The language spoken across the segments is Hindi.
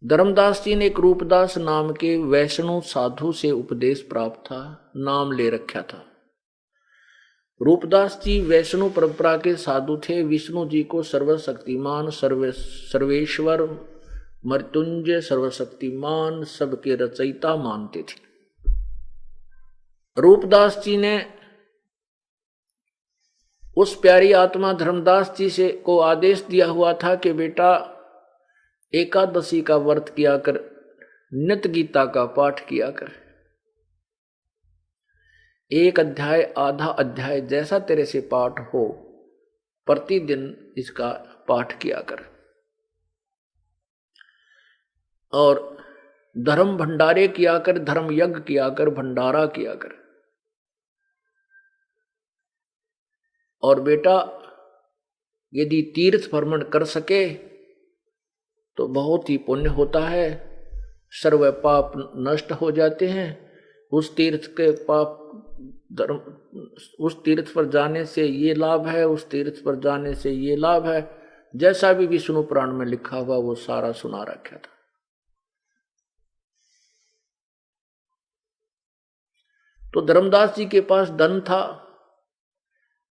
धर्मदास जी ने एक रूपदास नाम के वैष्णव साधु से उपदेश प्राप्त था, नाम ले रखा था। रूपदास जी वैष्णव परंपरा के साधु थे। विष्णु जी को सर्वशक्तिमान, सर्वेश्वर, मृत्युंजय, सर्वशक्तिमान, सबके रचयिता मानते थे। रूपदास जी ने उस प्यारी आत्मा धर्मदास जी से को आदेश दिया हुआ था कि बेटा एकादशी का व्रत किया कर, नित्य गीता का पाठ किया कर, एक अध्याय आधा अध्याय जैसा तेरे से पाठ हो प्रतिदिन इसका पाठ किया कर, और धर्म भंडारे किया कर, धर्म यज्ञ किया कर, भंडारा किया कर। और बेटा यदि तीर्थ भ्रमण कर सके तो बहुत ही पुण्य होता है, सर्व पाप नष्ट हो जाते हैं। उस तीर्थ के पाप धर्म, उस तीर्थ पर जाने से ये लाभ है, उस तीर्थ पर जाने से ये लाभ है, जैसा भी विष्णु पुराण में लिखा हुआ वो सारा सुना रखा था। तो धर्मदास जी के पास धन था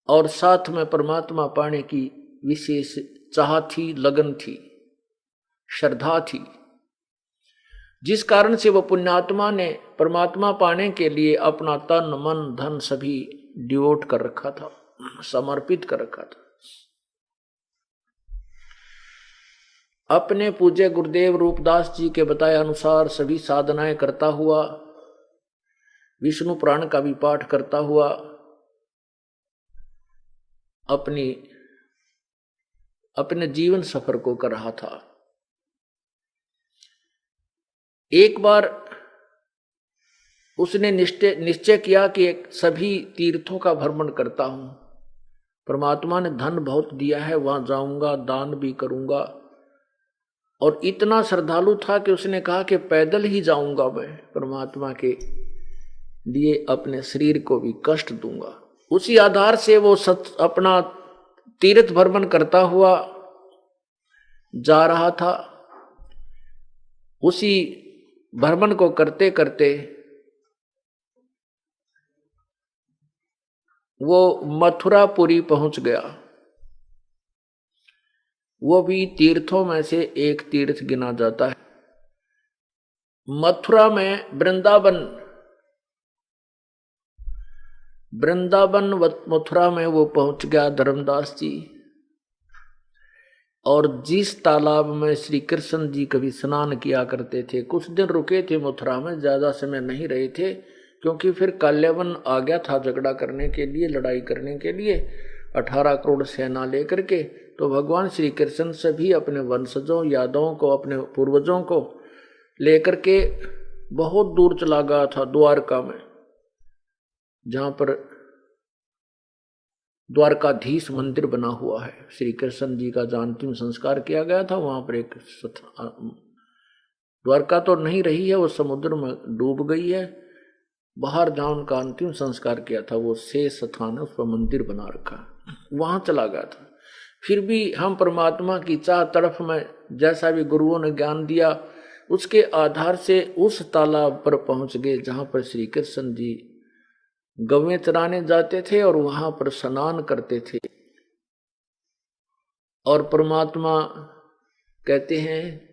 और साथ में परमात्मा पाने की विशेष चाह थी, लगन थी, श्रद्धा थी, जिस कारण से वह पुण्यात्मा ने परमात्मा पाने के लिए अपना तन मन धन सभी डिवोट कर रखा था, समर्पित कर रखा था। अपने पूज्य गुरुदेव रूपदास जी के बताए अनुसार सभी साधनाएं करता हुआ, विष्णु पुराण का भी पाठ करता हुआ अपने जीवन सफर को कर रहा था। एक बार उसने निश्चय किया कि सभी तीर्थों का भ्रमण करता हूं, परमात्मा ने धन बहुत दिया है, वहां जाऊंगा, दान भी करूंगा। और इतना श्रद्धालु था कि उसने कहा कि पैदल ही जाऊंगा, मैं परमात्मा के लिए अपने शरीर को भी कष्ट दूंगा। उसी आधार से वो अपना तीर्थ भ्रमण करता हुआ जा रहा था। उसी भ्रमण को करते करते वो मथुरापुरी पहुंच गया। वो भी तीर्थों में से एक तीर्थ गिना जाता है। मथुरा में वृंदावन मथुरा में वो पहुंच गया धर्मदास जी। और जिस तालाब में श्री कृष्ण जी कभी स्नान किया करते थे, कुछ दिन रुके थे मथुरा में, ज्यादा समय नहीं रहे थे, क्योंकि फिर काल्यावन आ गया था झगड़ा करने के लिए, लड़ाई करने के लिए 18 करोड़ सेना लेकर के। तो भगवान श्री कृष्ण सभी अपने वंशजों, यादवों को, अपने पूर्वजों को लेकर के बहुत दूर चला गया था, द्वारका में, जहां पर द्वारकाधीश मंदिर बना हुआ है। श्री कृष्ण जी का जहां अंतिम संस्कार किया गया था, वहां पर एक द्वारका तो नहीं रही है, वो समुद्र में डूब गई है। बाहर जहां उनका अंतिम संस्कार किया था वो शेष स्थान है, उस पर मंदिर बना रखा है, वहां चला गया था। फिर भी हम परमात्मा की चाह तड़फ में, जैसा भी गुरुओं ने ज्ञान दिया, उसके आधार से उस तालाब पर पहुंच गए जहां पर श्री कृष्ण जी गवें चराने जाते थे और वहां पर स्नान करते थे। और परमात्मा कहते हैं,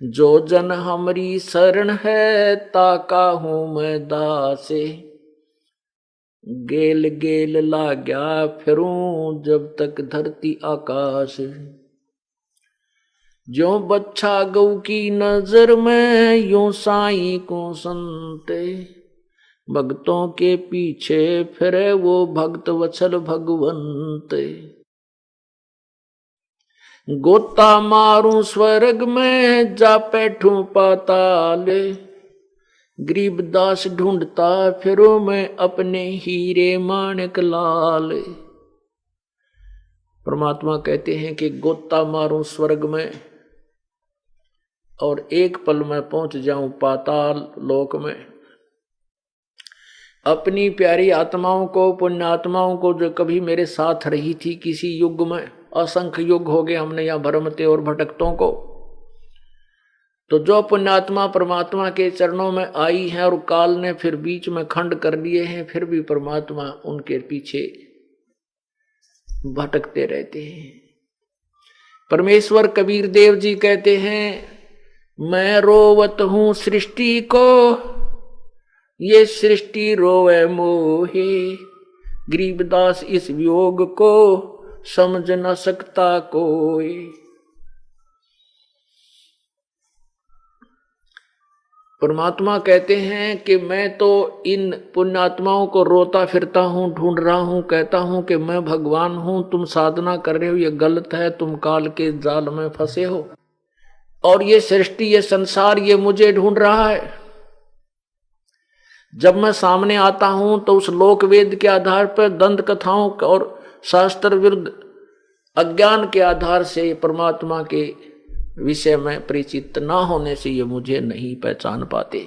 जो जन हमारी शरण है ताका हूं मैं दासे, गेल गेल लाग्या फिरूं जब तक धरती आकाश। जो बच्चा गौ की नजर में यूं साईं को संते, भक्तों के पीछे फिरे वो भक्त वत्सल भगवंत। गोता मारूं स्वर्ग में जा बैठूं पाताल, गरीबदास ढूंढता फिरो मैं अपने हीरे माणिक लाल। परमात्मा कहते हैं कि गोता मारूं स्वर्ग में और एक पल में पहुंच जाऊं पाताल लोक में। अपनी प्यारी आत्माओं को, पुण्यात्माओं को, जो कभी मेरे साथ रही थी किसी युग में, असंख्य युग हो गए हमने यहाँ भरमते और भटकतों को, तो जो पुण्यात्मा परमात्मा के चरणों में आई है और काल ने फिर बीच में खंड कर दिए हैं, फिर भी परमात्मा उनके पीछे भटकते रहते हैं। परमेश्वर कबीर देव जी कहते हैं, मैं रोवत हूं सृष्टि को, ये सृष्टि रोवे मोहे, गरीबदास इस वियोग को समझ न सकता कोई। परमात्मा कहते हैं कि मैं तो इन पुण्यात्माओं को रोता फिरता हूं, ढूंढ रहा हूं, कहता हूं कि मैं भगवान हूं, तुम साधना कर रहे हो, ये गलत है, तुम काल के जाल में फंसे हो, और ये सृष्टि, ये संसार, ये मुझे ढूंढ रहा है। जब मैं सामने आता हूं तो उस लोक वेद के आधार पर, दंत कथाओं और शास्त्र विरुद्ध अज्ञान के आधार से परमात्मा के विषय में परिचित न होने से ये मुझे नहीं पहचान पाते।